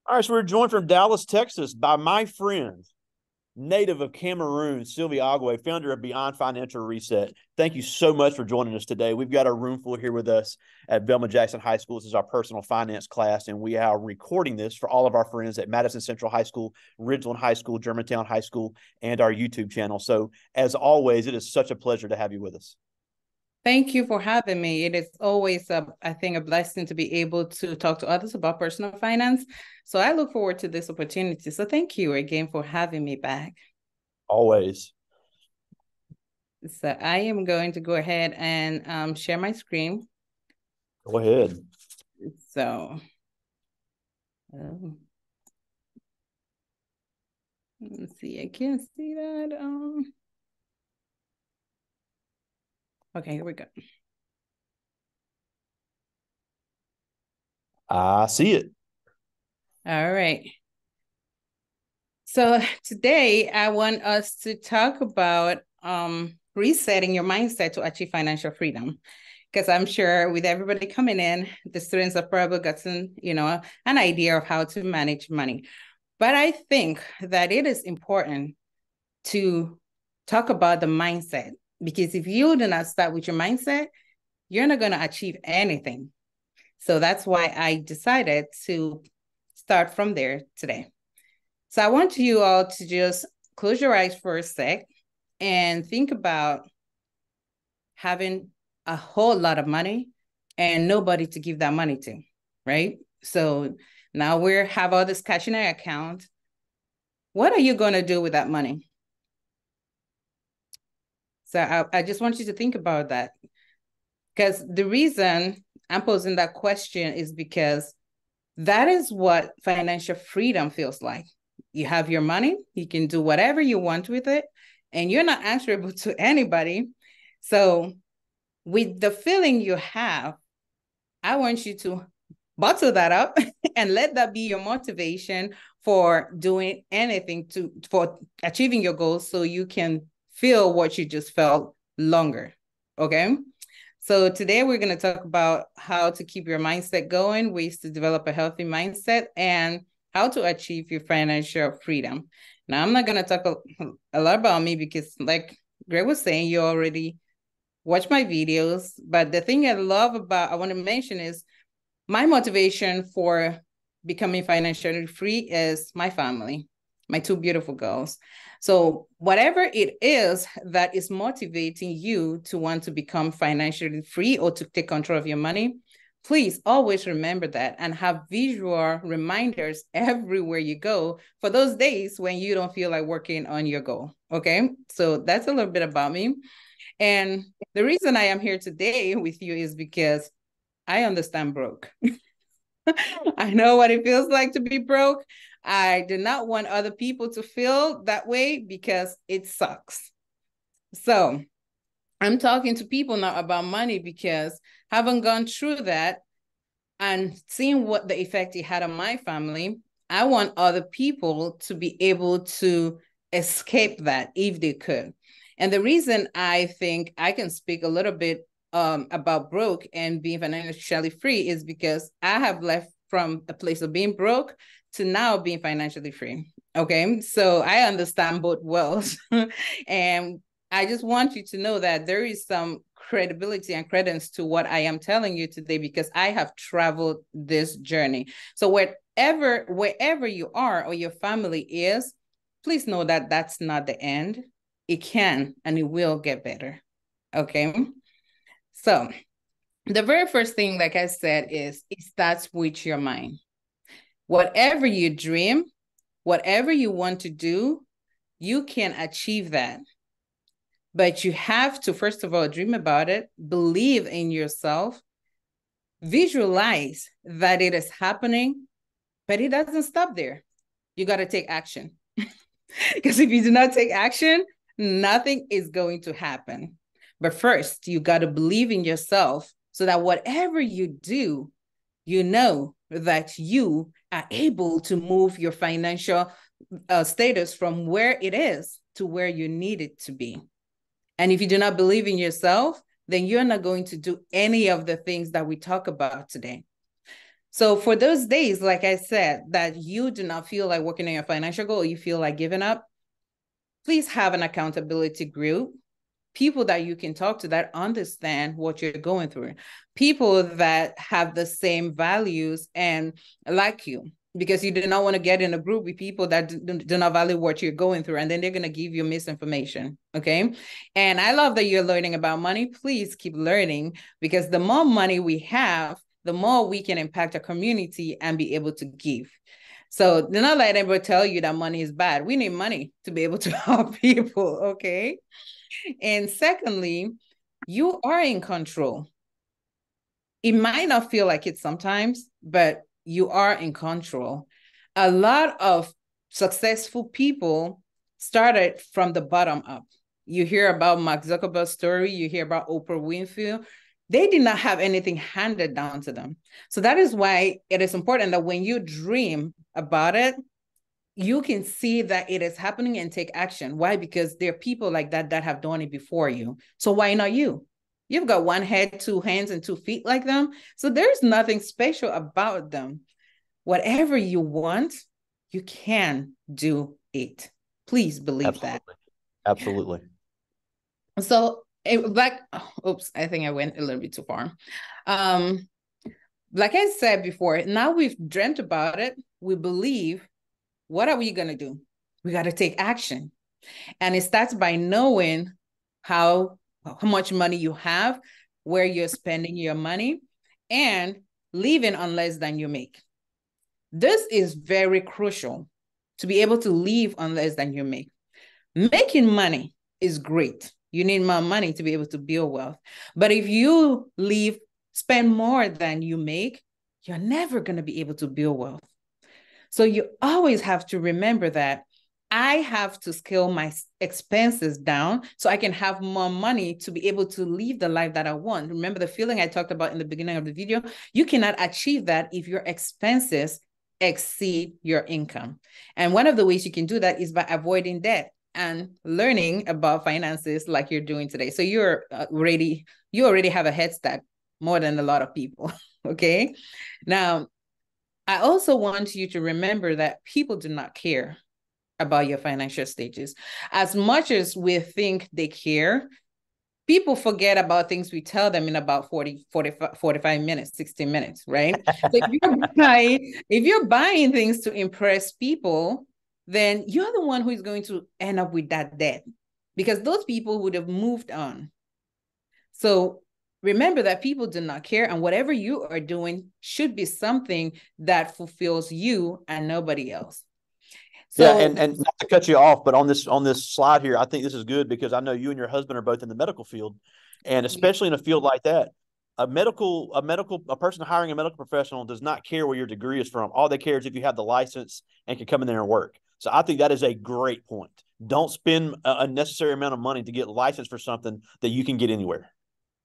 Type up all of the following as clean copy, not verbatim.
All right, so we're joined from Dallas, Texas by my friend, native of Cameroon, Sylvie Agwe, founder of Beyond Financial Reset. Thank you so much for joining us today. We've got a room full here with us at Velma Jackson High School. This is our personal finance class, and we are recording this for all of our friends at Madison Central High School, Ridgeland High School, Germantown High School, and our YouTube channel. So, as always, it is such a pleasure to have you with us. Thank you for having me. It is always, I think, a blessing to be able to talk to others about personal finance. So I look forward to this opportunity. So thank you again for having me back. Always. So I am going to go ahead and share my screen. Go ahead. So let's see. I can't see that. Okay, here we go. I see it. All right. So today I want us to talk about resetting your mindset to achieve financial freedom. Because I'm sure with everybody coming in, the students have probably gotten, an idea of how to manage money. But I think that it is important to talk about the mindset, because if you do not start with your mindset, you're not going to achieve anything. So that's why I decided to start from there today. So I want you all to just close your eyes for a sec and think about having a whole lot of money and nobody to give that money to, right? So now we have all this cash in our account. What are you going to do with that money? So I just want you to think about that. Because the reason I'm posing that question is because that is what financial freedom feels like. You have your money, you can do whatever you want with it, and you're not answerable to anybody. So with the feeling you have, I want you to bottle that up and let that be your motivation for doing anything for achieving your goals, so you can feel what you just felt longer. Okay. So today we're going to talk about how to keep your mindset going, ways to develop a healthy mindset, and how to achieve your financial freedom. Now, I'm not going to talk a lot about me because, like Greg was saying, you already watch my videos. But the thing I want to mention is my motivation for becoming financially free is my family, my two beautiful girls. So whatever it is that is motivating you to want to become financially free or to take control of your money, please always remember that and have visual reminders everywhere you go for those days when you don't feel like working on your goal. Okay, so that's a little bit about me. And the reason I am here today with you is because I understand broke. I know what it feels like to be broke. I do not want other people to feel that way because it sucks. So I'm talking to people now about money because having gone through that and seeing what the effect it had on my family, I want other people to be able to escape that if they could. And the reason I think I can speak a little bit about broke and being financially free is because I have left from a place of being broke to now being financially free. Okay, so I understand both worlds. And I just want you to know that there is some credibility and credence to what I am telling you today because I have traveled this journey. So wherever you are or your family is, please know that that's not the end. It can and it will get better. Okay. So the very first thing, like I said, is it starts with your mind. Whatever you dream, whatever you want to do, you can achieve that. But you have to, first of all, dream about it, believe in yourself, visualize that it is happening, but it doesn't stop there. You got to take action. Because if you do not take action, nothing is going to happen. But first, you got to believe in yourself so that whatever you do, you know that you are able to move your financial status from where it is to where you need it to be. And if you do not believe in yourself, then you're not going to do any of the things that we talk about today. So for those days, like I said, that you do not feel like working on your financial goal, you feel like giving up, please have an accountability group, people that you can talk to that understand what you're going through, people that have the same values and like you, because you do not want to get in a group with people that do not value what you're going through, and then they're going to give you misinformation. Okay. And I love that you're learning about money. Please keep learning, because the more money we have, the more we can impact our community and be able to give. So do not let anybody tell you that money is bad. We need money to be able to help people. Okay. And secondly, you are in control. It might not feel like it sometimes, but you are in control. A lot of successful people started from the bottom up. You hear about Mark Zuckerberg's story, you hear about Oprah Winfrey. They did not have anything handed down to them. So that is why it is important that when you dream about it, you can see that it is happening and take action. Why? Because there are people like that that have done it before you. So why not you? You've got one head, two hands, and 2 feet like them. So there's nothing special about them. Whatever you want, you can do it. Please believe Absolutely. that. Absolutely. So oops, I think I went a little bit too far. Like I said before, now we've dreamt about it. We believe. What are we going to do? We got to take action. And it starts by knowing how much money you have, where you're spending your money, and living on less than you make. This is very crucial, to be able to live on less than you make. Making money is great. You need more money to be able to build wealth. But if you spend more than you make, you're never going to be able to build wealth. So you always have to remember that I have to scale my expenses down so I can have more money to be able to live the life that I want. Remember the feeling I talked about in the beginning of the video? You cannot achieve that if your expenses exceed your income. And one of the ways you can do that is by avoiding debt and learning about finances like you're doing today. So you already have a head start more than a lot of people. Okay. Now, I also want you to remember that people do not care about your financial stages. As much as we think they care, people forget about things we tell them in about 45 minutes, 60 minutes, right? So if you're buying things to impress people, then you're the one who is going to end up with that debt, because those people would have moved on. So remember that people do not care, and whatever you are doing should be something that fulfills you and nobody else. So, yeah, and not to cut you off, but on this slide here, I think this is good because I know you and your husband are both in the medical field, and especially in a field like that, a person hiring a medical professional does not care where your degree is from. All they care is if you have the license and can come in there and work. So I think that is a great point. Don't spend a unnecessary amount of money to get licensed for something that you can get anywhere.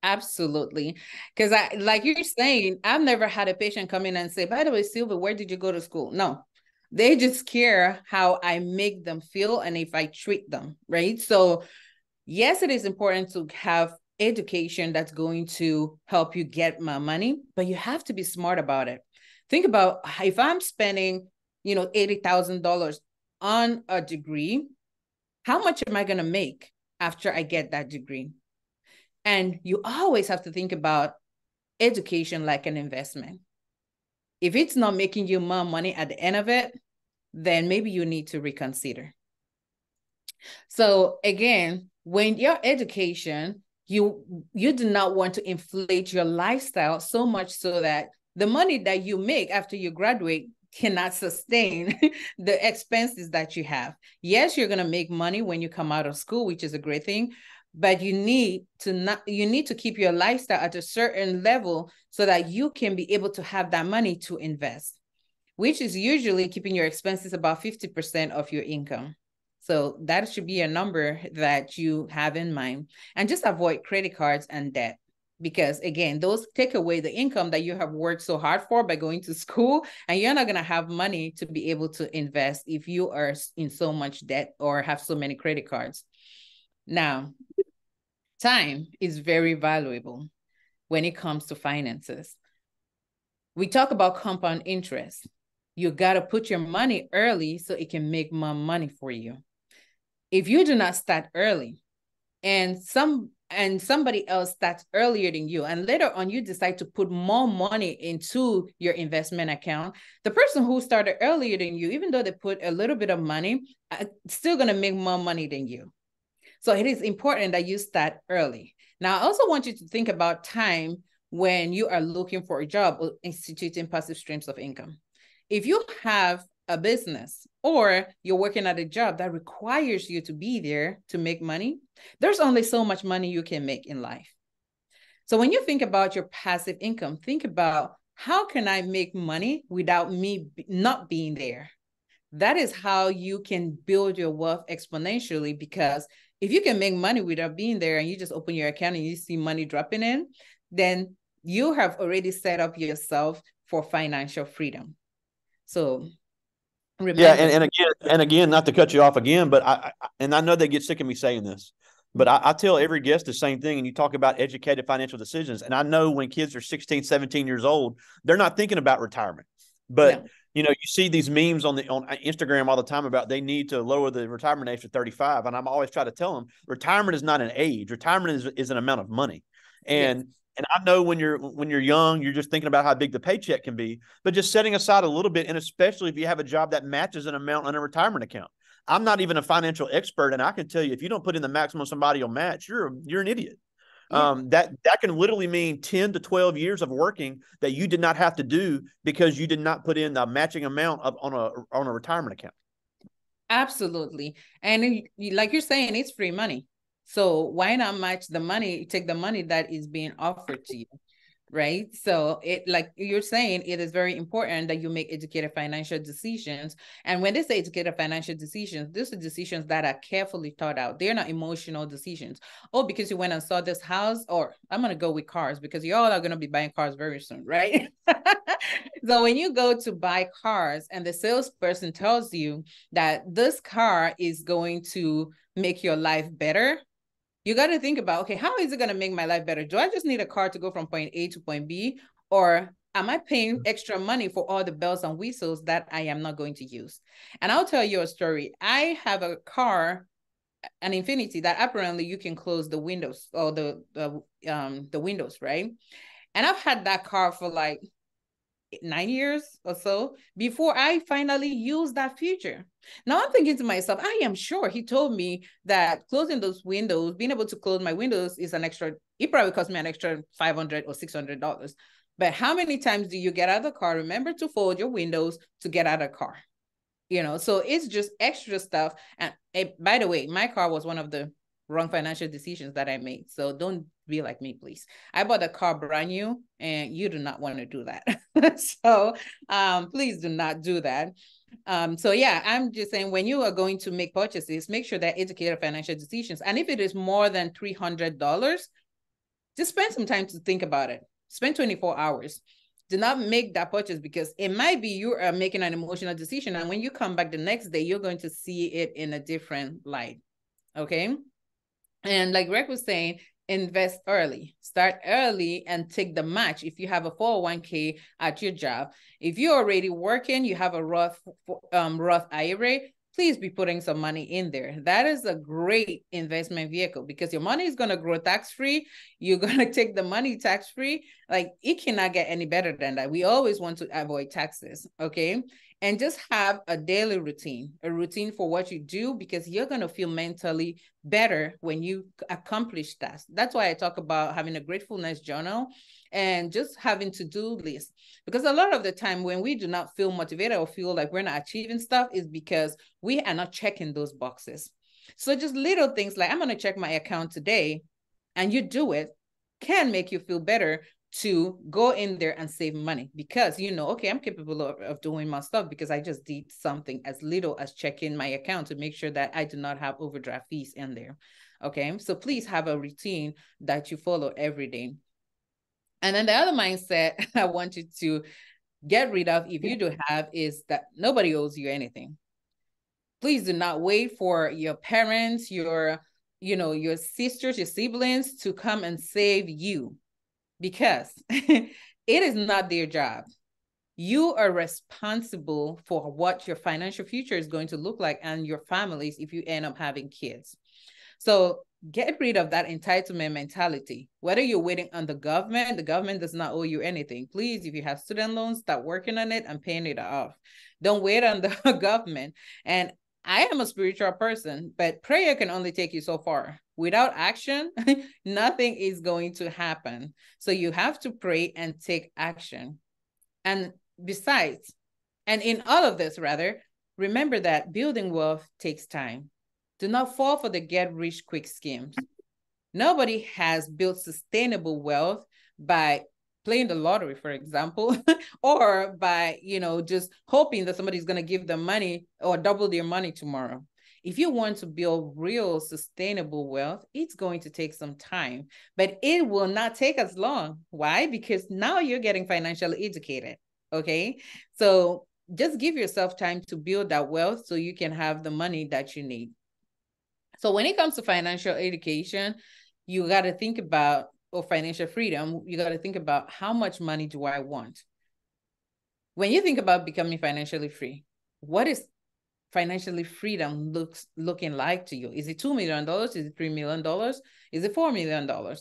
absolutely. Because like you're saying, I've never had a patient come in and say, by the way, Sylvia, where did you go to school? No, they just care how I make them feel and if I treat them, right? So yes, it is important to have education that's going to help you get more money, but you have to be smart about it. Think about, if I'm spending, $80,000 on a degree, how much am I going to make after I get that degree? And you always have to think about education like an investment. If it's not making you more money at the end of it, then maybe you need to reconsider. So again, when your education, you do not want to inflate your lifestyle so much so that the money that you make after you graduate cannot sustain the expenses that you have. Yes, you're going to make money when you come out of school, which is a great thing, but you need to keep your lifestyle at a certain level so that you can be able to have that money to invest, which is usually keeping your expenses about 50% of your income. So that should be a number that you have in mind, and just avoid credit cards and debt, because again, those take away the income that you have worked so hard for by going to school, and you're not going to have money to be able to invest if you are in so much debt or have so many credit cards. Now, time is very valuable when it comes to finances. We talk about compound interest. You got to put your money early so it can make more money for you. If you do not start early, and somebody else starts earlier than you, and later on you decide to put more money into your investment account, the person who started earlier than you, even though they put a little bit of money, still going to make more money than you. So it is important that you start early. Now, I also want you to think about time when you are looking for a job or instituting passive streams of income. If you have a business or you're working at a job that requires you to be there to make money, there's only so much money you can make in life. So when you think about your passive income, think about, how can I make money without me not being there? That is how you can build your wealth exponentially, because if you can make money without being there and you just open your account and you see money dropping in, then you have already set up yourself for financial freedom. So remember. Yeah, and again, not to cut you off again, but I know they get sick of me saying this, but I tell every guest the same thing. And you talk about educated financial decisions. And I know when kids are 16, 17 years old, they're not thinking about retirement. But, you see these memes on Instagram all the time about they need to lower the retirement age to 35. And I'm always trying to tell them retirement is not an age. Retirement is an amount of money. And I know when you're young, you're just thinking about how big the paycheck can be, but just setting aside a little bit, and especially if you have a job that matches an amount on a retirement account. I'm not even a financial expert, and I can tell you, if you don't put in the maximum somebody will match, you're an idiot. That can literally mean 10 to 12 years of working that you did not have to do because you did not put in the matching amount on a retirement account. Absolutely. And like you're saying, it's free money. So why not match the money, take the money that is being offered to you, right? So it, like you're saying, it is very important that you make educated financial decisions. And when they say educated financial decisions, these are decisions that are carefully thought out. They're not emotional decisions. Oh, because you went and saw this house, or I'm going to go with cars because you all are going to be buying cars very soon, right? So when you go to buy cars and the salesperson tells you that this car is going to make your life better, you got to think about, okay, how is it going to make my life better? Do I just need a car to go from point A to point B? Or am I paying extra money for all the bells and whistles that I am not going to use? And I'll tell you a story. I have a car, an Infinity, that apparently you can close the windows, or the windows, right? And I've had that car for like 9 years or so before I finally used that feature. Now I'm thinking to myself, I am sure he told me that closing those windows, being able to close my windows, is an extra, it probably cost me an extra $500 or $600. But how many times do you get out of the car, remember to fold your windows to get out of the car? So it's just extra stuff. And by the way, my car was one of the wrong financial decisions that I made. So don't be like me, please. I bought a car brand new, and you do not want to do that. So please do not do that. So yeah, I'm just saying, when you are going to make purchases, make sure that educated financial decisions. And if it is more than $300, just spend some time to think about it. Spend 24 hours. Do not make that purchase, because it might be you are making an emotional decision, and when you come back the next day, you're going to see it in a different light. Okay. And like Greg was saying, invest early, start early, and take the match. If you have a 401k at your job, if you're already working, you have a Roth IRA, please be putting some money in there. That is a great investment vehicle, because your money is going to grow tax-free. You're going to take the money tax-free. Like, it cannot get any better than that. We always want to avoid taxes, okay? And just have a daily routine, a routine for what you do, because you're going to feel mentally better when you accomplish that. That's why I talk about having a gratefulness journal and just having to-do lists. Because a lot of the time when we do not feel motivated or feel like we're not achieving stuff, is because we are not checking those boxes. So just little things like, I'm going to check my account today, and you do it, can make you feel better to go in there and save money, because okay, I'm capable of doing my stuff because I just did something as little as checking my account to make sure that I do not have overdraft fees in there. Okay, so please have a routine that you follow every day. And then the other mindset I want you to get rid of, if you do have, is that nobody owes you anything. Please do not wait for your parents, your sisters, your siblings to come and save you, because it is not their job. You are responsible for what your financial future is going to look like and your families if you end up having kids. So get rid of that entitlement mentality. Whether you're waiting on the government does not owe you anything. Please, if you have student loans, start working on it and paying it off. Don't wait on the government. And I am a spiritual person, but prayer can only take you so far. Without action, nothing is going to happen. So you have to pray and take action. And besides, and in all of this, rather, remember that building wealth takes time. Do not fall for the get rich quick schemes. Nobody has built sustainable wealth by playing the lottery, for example, or by, just hoping that somebody's going to give them money or double their money tomorrow. If you want to build real sustainable wealth, it's going to take some time, but it will not take as long. Why? Because now you're getting financially educated. Okay. So just give yourself time to build that wealth so you can have the money that you need. So when it comes to financial education, you got to think about, or financial freedom, you got to think about, how much money do I want? When you think about becoming financially free, what is financially freedom looking like to you? Is it $2 million? Is it $3 million? Is it $4 million?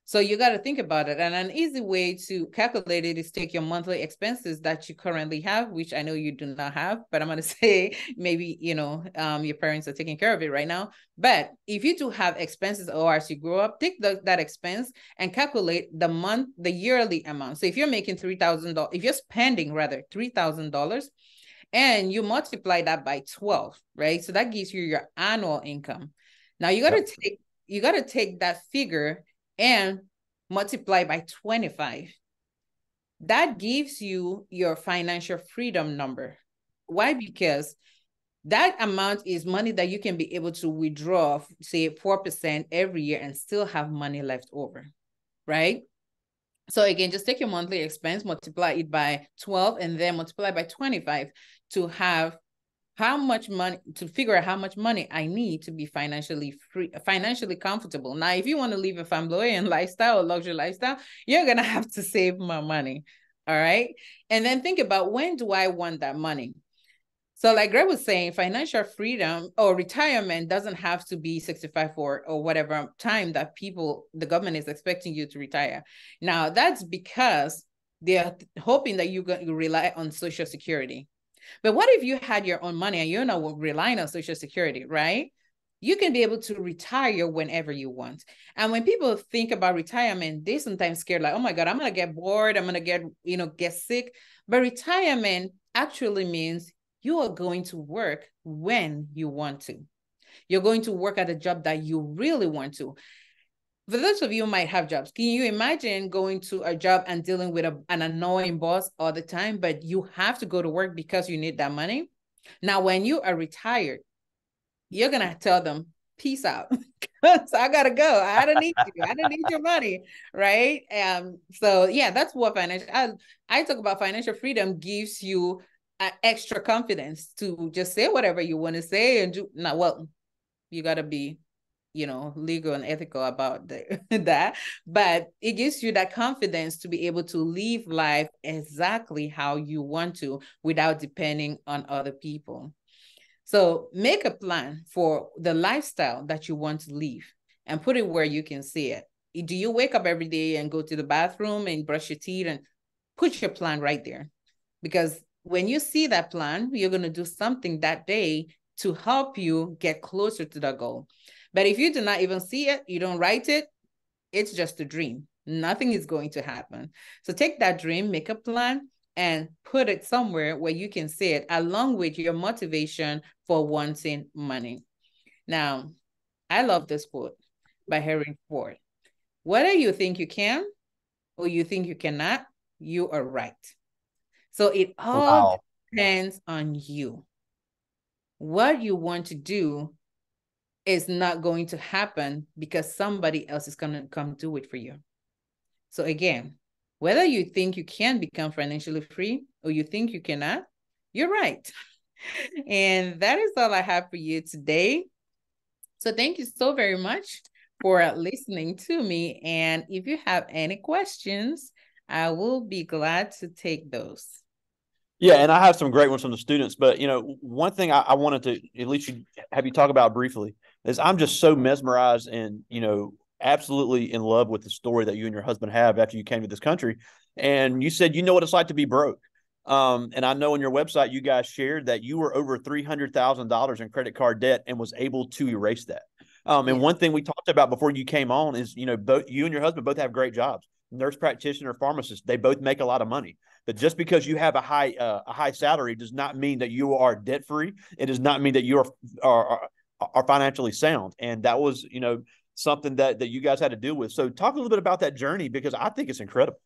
So you got to think about it. And an easy way to calculate it is take your monthly expenses that you currently have, which I know you do not have, but I'm going to say maybe, your parents are taking care of it right now. But if you do have expenses, or as you grow up, take that expense and calculate the yearly amount. So if you're making $3,000, if you're spending rather $3,000, and you multiply that by 12, right? So that gives you your annual income. Now you got to take that figure and multiply by 25. That gives you your financial freedom number. Why? Because that amount is money that you can be able to withdraw, say 4% every year, and still have money left over, right? So again, just take your monthly expense, multiply it by 12, and then multiply by 25 to have how much money, to figure out how much money I need to be financially free, financially comfortable. Now, if you want to live a flamboyant lifestyle or luxury lifestyle, you're going to have to save more money. All right. And then think about, when do I want that money? So like Greg was saying, financial freedom or retirement doesn't have to be 65 or whatever time that the government is expecting you to retire. Now, that's because they're hoping that you're going to rely on Social Security. But what if you had your own money and you're not relying on Social Security, right? You can be able to retire whenever you want. And when people think about retirement, they sometimes scared, like, oh my God, I'm going to get bored. I'm going to get sick. But retirement actually means you are going to work when you want to. You're going to work at a job that you really want to. For those of you who might have jobs, can you imagine going to a job and dealing with an annoying boss all the time, but you have to go to work because you need that money? Now, when you are retired, you're going to tell them, peace out. So I got to go. I don't need you. I don't need your money. Right. So yeah, that's what I talk about. Financial freedom gives you extra confidence to just say whatever you want to say and do. Now, well, you got to be, legal and ethical about that, but it gives you that confidence to be able to live life exactly how you want to without depending on other people. So make a plan for the lifestyle that you want to live and put it where you can see it. Do you wake up every day and go to the bathroom and brush your teeth? And put your plan right there, because when you see that plan, you're going to do something that day to help you get closer to the goal. But if you do not even see it, you don't write it, it's just a dream. Nothing is going to happen. So take that dream, make a plan, and put it somewhere where you can see it, along with your motivation for wanting money. Now, I love this quote by Henry Ford. Whether you think you can or you think you cannot, you are right. So it all depends on you. What you want to do is not going to happen because somebody else is going to come do it for you. So again, whether you think you can become financially free or you think you cannot, you're right. And that is all I have for you today. So thank you so very much for listening to me. And if you have any questions, I will be glad to take those. Yeah, and I have some great ones from the students, but one thing I wanted to at least have you talk about briefly is I'm just so mesmerized and absolutely in love with the story that you and your husband have after you came to this country, and you said you know what it's like to be broke. And I know on your website you guys shared that you were over $300,000 in credit card debt and was able to erase that. And Yeah. one thing we talked about before you came on is both you and your husband both have great jobs, nurse practitioner, pharmacist. They both make a lot of money. But just because you have a high salary does not mean that you are debt free. It does not mean that you are financially sound. And that was something that you guys had to deal with. So talk a little bit about that journey because I think it's incredible.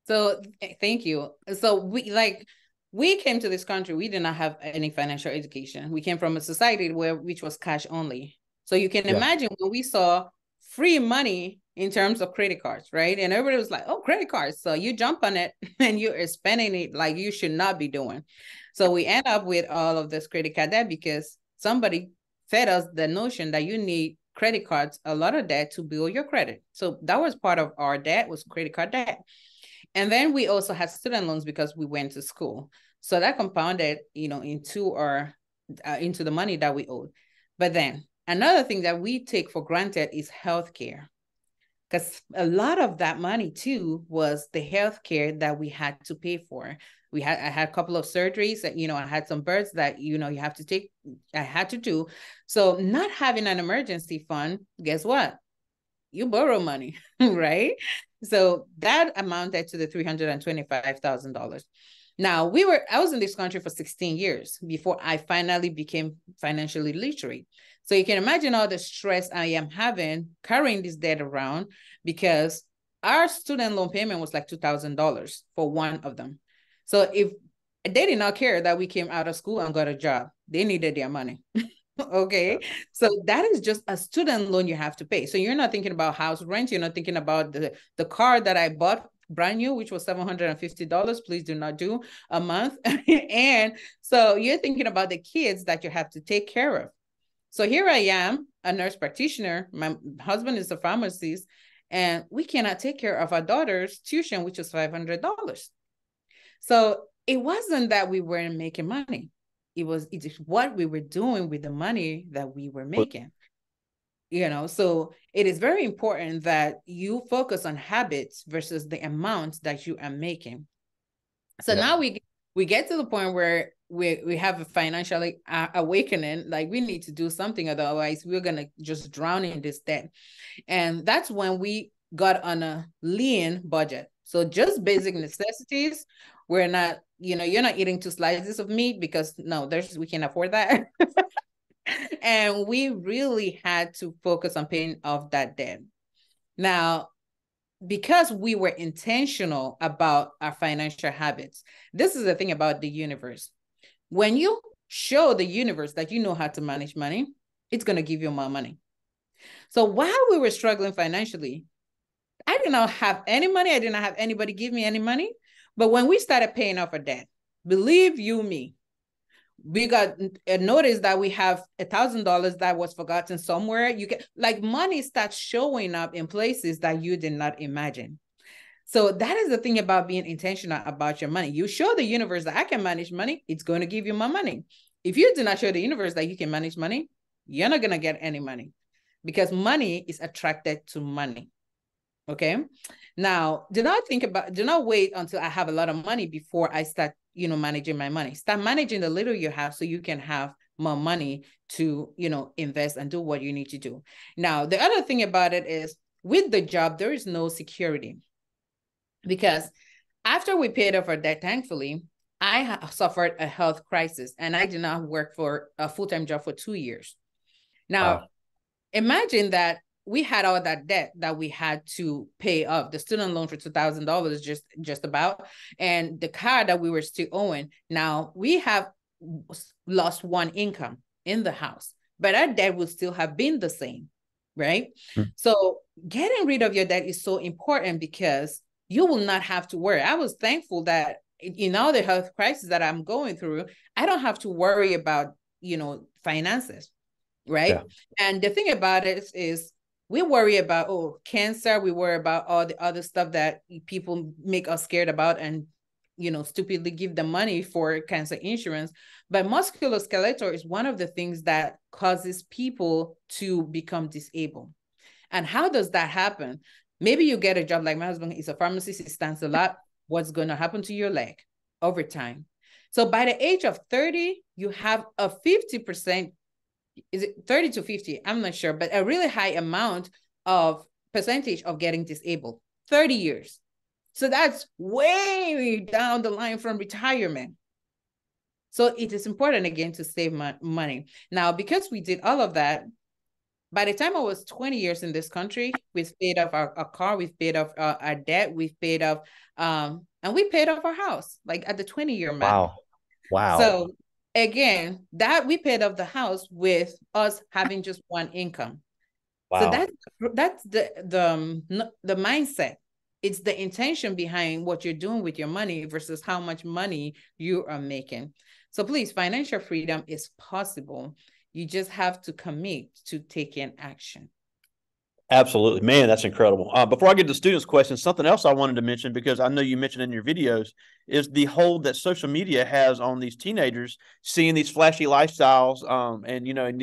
So thank you. So we came to this country. We did not have any financial education. We came from a society which was cash only. So you can imagine when we saw free money in terms of credit cards, right? And everybody was like, oh, credit cards. So you jump on it and you are spending it like you should not be doing. So we end up with all of this credit card debt because somebody fed us the notion that you need credit cards, a lot of debt to build your credit. So that was part of our debt, was credit card debt. And then we also had student loans because we went to school. So that compounded, into the money that we owed. But then another thing that we take for granted is healthcare, because a lot of that money too was the healthcare that we had to pay for. I had a couple of surgeries that, I had some births that, I had to do. So not having an emergency fund, guess what? You borrow money, right? So that amounted to the $325,000. Now I was in this country for 16 years before I finally became financially literate. So you can imagine all the stress I am having carrying this debt around, because our student loan payment was like $2,000 for one of them. So if they did not care that we came out of school and got a job, they needed their money. Okay. So that is just a student loan you have to pay. So you're not thinking about house rent. You're not thinking about the car that I bought brand new, which was $750. Please do not do a month. And so you're thinking about the kids that you have to take care of. So here I am, a nurse practitioner. My husband is a pharmacist, and we cannot take care of our daughter's tuition, which is $500. So it wasn't that we weren't making money. It is what we were doing with the money that we were making. So it is very important that you focus on habits versus the amount that you are making. So now we get to the point where we have a financial awakening, like we need to do something, otherwise we're going to just drown in this debt. And that's when we got on a lean budget. So just basic necessities. We're not, you're not eating 2 slices of meat because we can't afford that. And we really had to focus on paying off that debt. Now, because we were intentional about our financial habits, this is the thing about the universe. When you show the universe that you know how to manage money, it's going to give you more money. So while we were struggling financially, I did not have any money. I did not have anybody give me any money. But when we started paying off our debt, believe you me, we got a notice that we have $1,000 that was forgotten somewhere. You get money starts showing up in places that you did not imagine. So that is the thing about being intentional about your money. You show the universe that I can manage money, it's going to give you more money. If you do not show the universe that you can manage money, you're not going to get any money, because money is attracted to money. Okay. Now, do not wait until I have a lot of money before I start, managing my money. Start managing the little you have so you can have more money to, invest and do what you need to do. Now, the other thing about it is, with the job, there is no security, because after we paid off our debt, thankfully, I suffered a health crisis and I did not work for a full-time job for 2 years. Now, imagine that we had all that debt that we had to pay off, the student loan for $2,000 just about, and the car that we were still owing. Now we have lost one income in the house, but our debt would still have been the same, right? Mm-hmm. So getting rid of your debt is so important, because you will not have to worry. I was thankful that in all the health crisis that I'm going through, I don't have to worry about, finances, right? Yeah. And the thing about it is, we worry about, cancer. We worry about all the other stuff that people make us scared about. And, stupidly give them money for cancer insurance. But musculoskeletal is one of the things that causes people to become disabled. And how does that happen? Maybe you get a job, like my husband is a pharmacist, he stands a lot. What's going to happen to your leg over time? So by the age of 30, you have a 50%, is it 30 to 50? I'm not sure, but a really high amount of percentage of getting disabled, 30 years. So that's way down the line from retirement. So it is important, again, to save money. Now, because we did all of that, by the time I was 20 years in this country, we've paid off our car, we've paid off our debt, we've paid off, and we paid off our house, like at the 20-year mark. Wow. So again, that we paid off the house with us having just one income. Wow. So that's the mindset. It's the intention behind what you're doing with your money versus how much money you are making. So please, financial freedom is possible. You just have to commit to taking action. Absolutely, man, that's incredible. Before I get to students' questions, something else I wanted to mention, because I know you mentioned in your videos, is the hold that social media has on these teenagers seeing these flashy lifestyles, and and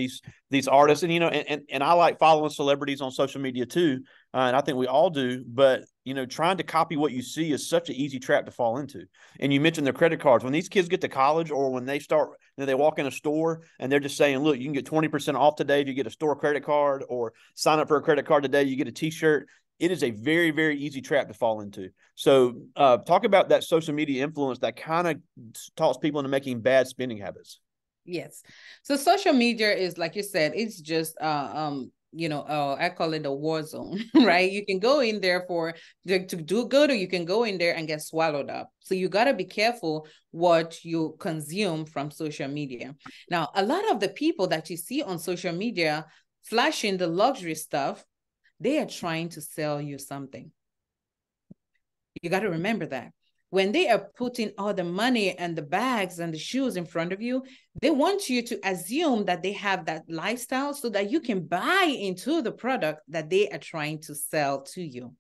these artists, and I like following celebrities on social media too, and I think we all do. But trying to copy what you see is such an easy trap to fall into. And you mentioned their credit cards. When these kids get to college, or when they start, they walk in a store and they're just saying, look, you can get 20% off today if you get a store credit card, or sign up for a credit card today, you get a t-shirt. It is a very, very easy trap to fall into. So talk about that social media influence that kind of talks people into making bad spending habits. Yes. So social media is, like you said, it's just I call it a war zone, right? You can go in there to do good, or you can go in there and get swallowed up. So you got to be careful what you consume from social media. Now, a lot of the people that you see on social media flashing the luxury stuff, they are trying to sell you something. You got to remember that. When they are putting all the money and the bags and the shoes in front of you, they want you to assume that they have that lifestyle so that you can buy into the product that they are trying to sell to you.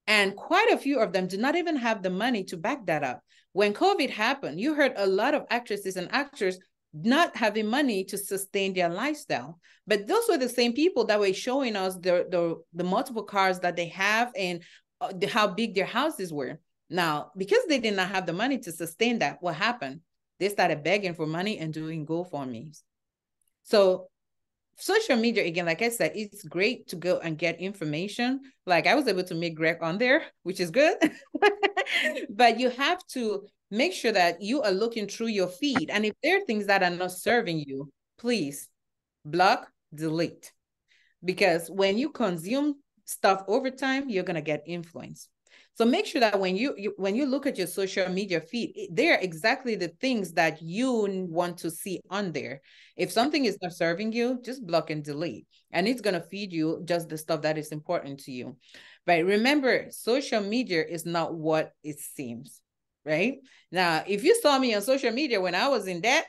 And quite a few of them do not even have the money to back that up. When COVID happened, you heard a lot of actresses and actors not having money to sustain their lifestyle. But those were the same people that were showing us the multiple cars that they have and how big their houses were. Now, because they did not have the money to sustain that, what happened? They started begging for money and doing GoFundMes. So social media, again, like I said, it's great to go and get information. Like I was able to make Greg on there, which is good. But you have to make sure that you are looking through your feed. And if there are things that are not serving you, please block, delete. Because when you consume stuff over time, you're going to get influence. So make sure that when you look at your social media feed, they are exactly the things that you want to see on there. If something is not serving you, just block and delete. And it's going to feed you just the stuff that is important to you. But remember, social media is not what it seems, right? Now, if you saw me on social media when I was in debt,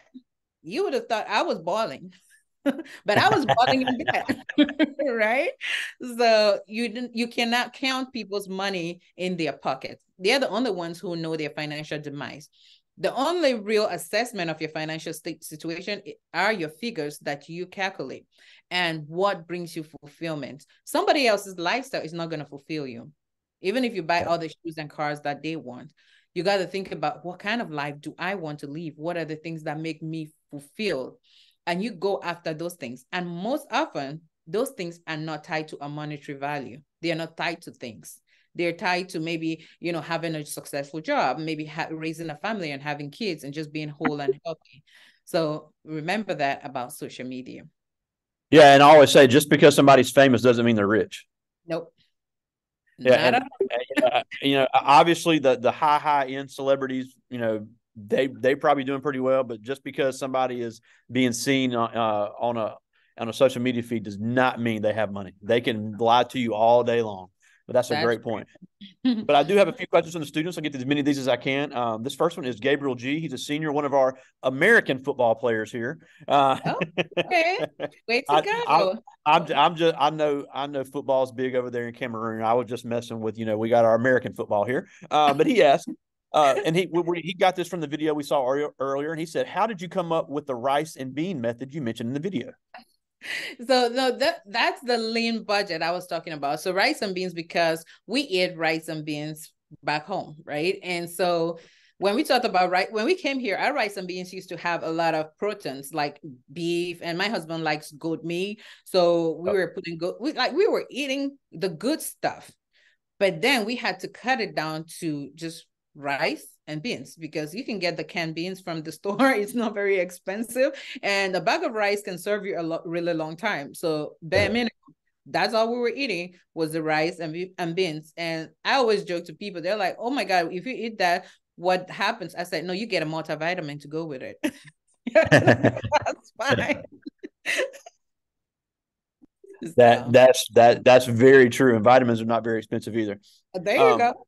you would have thought I was balling. But I was balling in debt, right? So you cannot count people's money in their pockets. They're the only ones who know their financial demise. The only real assessment of your financial situation are your figures that you calculate and what brings you fulfillment. Somebody else's lifestyle is not going to fulfill you. Even if you buy all the shoes and cars that they want, you got to think about, what kind of life do I want to live? What are the things that make me fulfilled? And you go after those things. And most often, those things are not tied to a monetary value. They are not tied to things. They're tied to maybe, having a successful job, maybe raising a family and having kids and just being whole and healthy. So remember that about social media. Yeah, and I always say, just because somebody's famous doesn't mean they're rich. Nope. Yeah, and obviously the high end celebrities, they probably doing pretty well, but just because somebody is being seen on a social media feed does not mean they have money. They can lie to you all day long. But that's a great point. But I do have a few questions from the students. I'll get to as many of these as I can. This first one is Gabriel G. He's a senior, one of our American football players here. Okay, way to go. I know football's big over there in Cameroon. I was just messing with, we got our American football here. But he asked, And he got this from the video we saw earlier, and he said, "How did you come up with the rice and bean method you mentioned in the video?" So no, that's the lean budget I was talking about. So rice and beans, because we eat rice and beans back home, right? And so when we talked about when we came here, our rice and beans used to have a lot of proteins like beef, and my husband likes goat meat. So we were putting we were eating the good stuff. But then we had to cut it down to just rice and beans, because you can get the canned beans from the store. It's not very expensive. And a bag of rice can serve you really long time. So bare minimum, that's all we were eating was the rice and beans. And I always joke to people, they're like, oh my God, if you eat that, what happens? I said, no, you get a multivitamin to go with it. That's fine. That's very true. And vitamins are not very expensive either. There you go.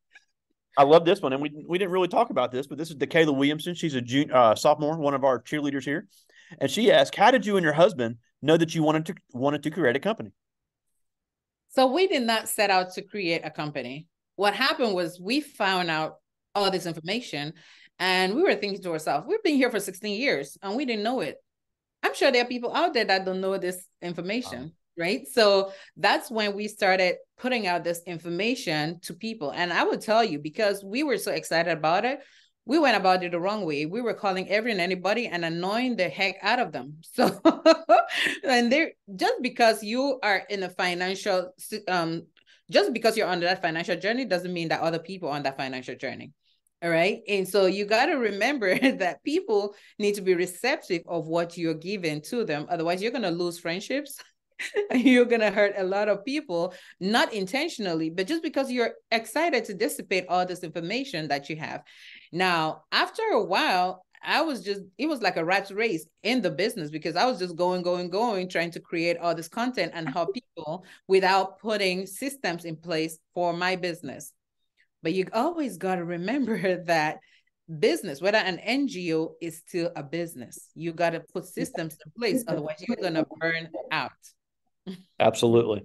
I love this one, and we didn't really talk about this, but this is DeKayla Williamson. She's a sophomore, one of our cheerleaders here, and she asked, "How did you and your husband know that you wanted to create a company?" So we did not set out to create a company. What happened was we found out all this information, and we were thinking to ourselves, "We've been here for 16 years, and we didn't know it." I'm sure there are people out there that don't know this information. Right. So that's when we started putting out this information to people. And I would tell you, because we were so excited about it, we went about it the wrong way. We were calling every and anybody and annoying the heck out of them. So, and just because you are in a financial, just because you're on that financial journey doesn't mean that other people are on that financial journey. All right. And so you got to remember that people need to be receptive of what you're giving to them. Otherwise, you're going to lose friendships. You're going to hurt a lot of people, not intentionally, but just because you're excited to dissipate all this information that you have. Now, after a while, it was like a rat race in the business, because I was just going, trying to create all this content and help people without putting systems in place for my business. But you always got to remember that business, whether an NGO, is still a business. You got to put systems in place. Otherwise, you're going to burn out. Absolutely.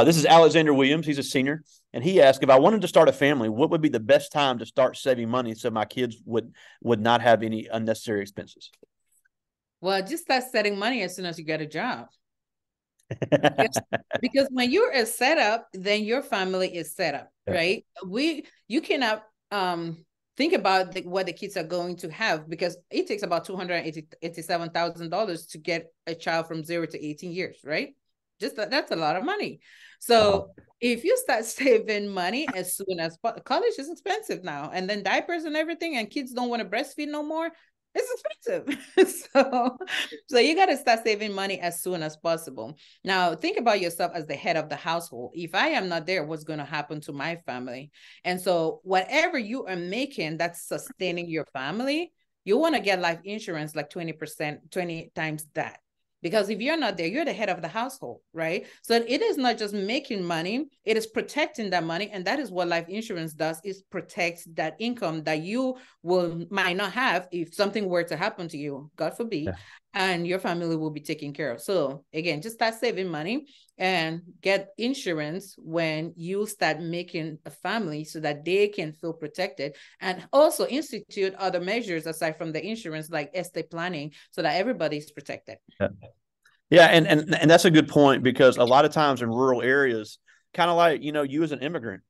This is Alexander Williams. He's a senior, and he asked, if I wanted to start a family, what would be the best time to start saving money so my kids would not have any unnecessary expenses? Well, just start setting money as soon as you get a job. Because when you're set up, then your family is set up, right? You cannot think about what the kids are going to have, because it takes about $287,000 to get a child from 0 to 18 years, right? That's a lot of money. So if you start saving money as soon as college is expensive now, and then diapers and everything, and kids don't want to breastfeed no more, it's expensive. So you got to start saving money as soon as possible. Now, think about yourself as the head of the household. If I am not there, what's going to happen to my family? And so whatever you are making that's sustaining your family, you want to get life insurance like 20%, 20 times that. Because if you're not there, you're the head of the household, right? So it is not just making money, it is protecting that money. And that is what life insurance does, is protects that income that you might not have if something were to happen to you, God forbid, and your family will be taken care of. So again, just start saving money and get insurance when you start making a family, so that they can feel protected, and also institute other measures aside from the insurance, like estate planning, so that everybody's protected. Yeah. And that's a good point, because a lot of times in rural areas, kind of like, you as an immigrant,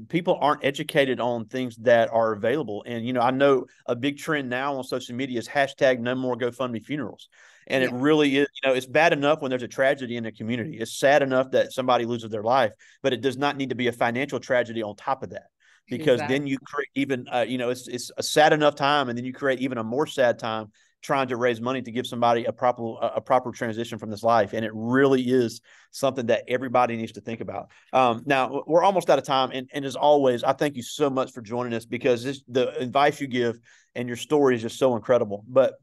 people aren't educated on things that are available. And, I know a big trend now on social media is hashtag no more GoFundMe funerals. And it really is, it's bad enough when there's a tragedy in a community. It's sad enough that somebody loses their life, but it does not need to be a financial tragedy on top of that, because then you create even, it's a sad enough time. And then you create even a more sad time trying to raise money to give somebody a proper transition from this life. And it really is something that everybody needs to think about. Now, we're almost out of time. And as always, I thank you so much for joining us, because the advice you give and your story is just so incredible. But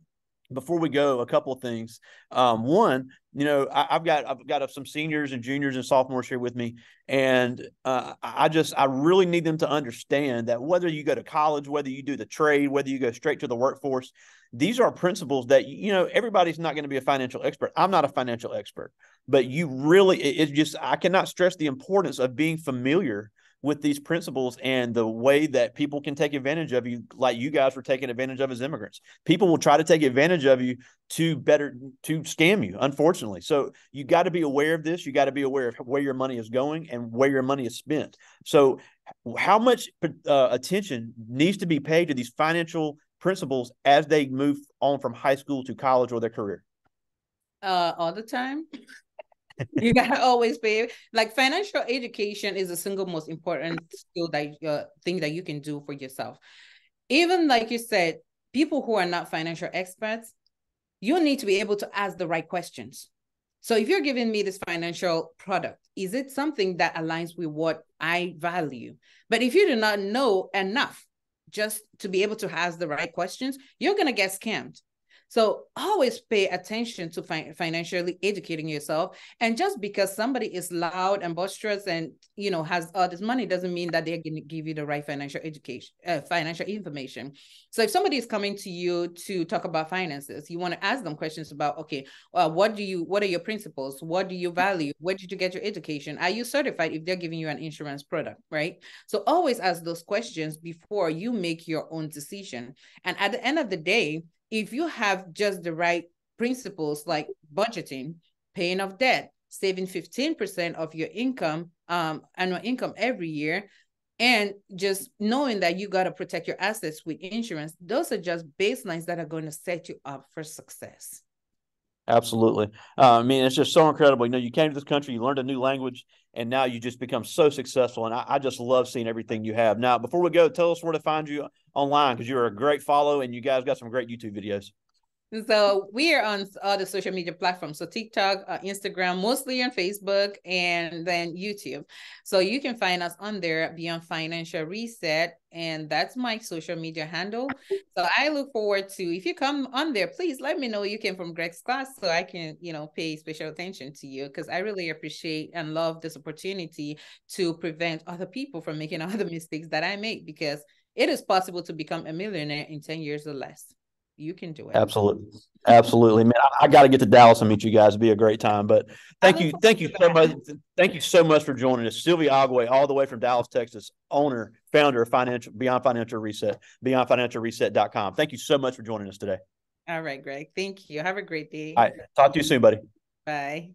before we go, a couple of things. One, I've got some seniors and juniors and sophomores here with me, and I really need them to understand that whether you go to college, whether you do the trade, whether you go straight to the workforce, these are principles that, everybody's not going to be a financial expert. I'm not a financial expert, but I cannot stress the importance of being familiar with these principles and the way that people can take advantage of you, like you guys were taking advantage of as immigrants. People will try to take advantage of you to scam you, unfortunately. So you got to be aware of this. You got to be aware of where your money is going and where your money is spent. So how much attention needs to be paid to these financial principles as they move on from high school to college or their career? All the time. You gotta always pay. Like, financial education is the single most important skill that thing that you can do for yourself. Even like you said, people who are not financial experts, you need to be able to ask the right questions. So if you're giving me this financial product, is it something that aligns with what I value? But if you do not know enough just to be able to ask the right questions, you're going to get scammed. So always pay attention to financially educating yourself. And just because somebody is loud and boisterous and, you know, has all this money doesn't mean that they're going to give you the right financial education, financial information. So if somebody is coming to you to talk about finances, you want to ask them questions about, okay, what are your principles? What do you value? Where did you get your education? Are you certified if they're giving you an insurance product, right? So always ask those questions before you make your own decision. And at the end of the day, if you have just the right principles like budgeting, paying off debt, saving 15% of your income, annual income every year, and just knowing that you got to protect your assets with insurance, those are just baselines that are going to set you up for success. Absolutely. I mean, it's just so incredible. You know, you came to this country, you learned a new language, and now you just become so successful. And I just love seeing everything you have. Now, before we go, tell us where to find you online, because you're a great follow and you guys got some great YouTube videos. So we are on all the social media platforms. So TikTok, Instagram, mostly on Facebook, and then YouTube. So you can find us on there, Beyond Financial Reset. And that's my social media handle. So I look forward to, if you come on there, please let me know you came from Greg's class so I can, you know, pay special attention to you, because I really appreciate and love this opportunity to prevent other people from making all the mistakes that I make, because it is possible to become a millionaire in 10 years or less. You can do it. Absolutely. Absolutely, man. I got to get to Dallas and meet you guys. It'd be a great time. But thank you so much. Thank you so much for joining us. Sylvia Agwe, all the way from Dallas, Texas, owner, founder of Beyond Financial Reset, beyondfinancialreset.com. Thank you so much for joining us today. All right, Greg. Thank you. Have a great day. All right. Talk to you soon, buddy. Bye.